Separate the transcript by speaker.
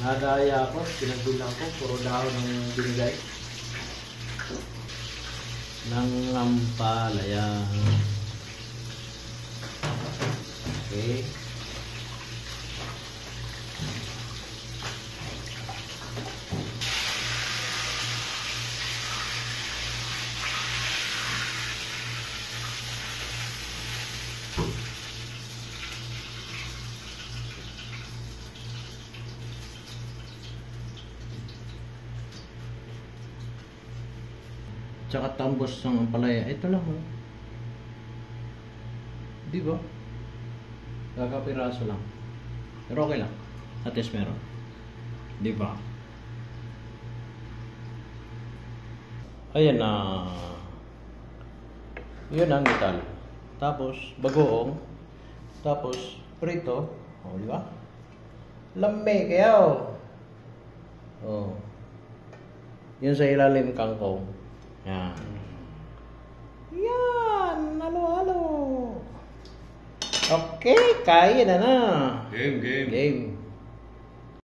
Speaker 1: Nadaya ako, pinagbilang ko, puro dahon ng binigay. Ng ampalaya. Okay. Tsaka tambos ng ampalaya. Ito lang oh. Di ba? Kakapiraso lang. Pero okay lang. At least meron. Di ba? Ayan na. Yun ang metal. Tapos bagoong. Tapos prito. O, di ba? Lamay kayo. Oh. Yun sa ilalim kangkong. Yan. Yan. Halo-halo. Okay, kaya na na.
Speaker 2: Game.
Speaker 1: Game.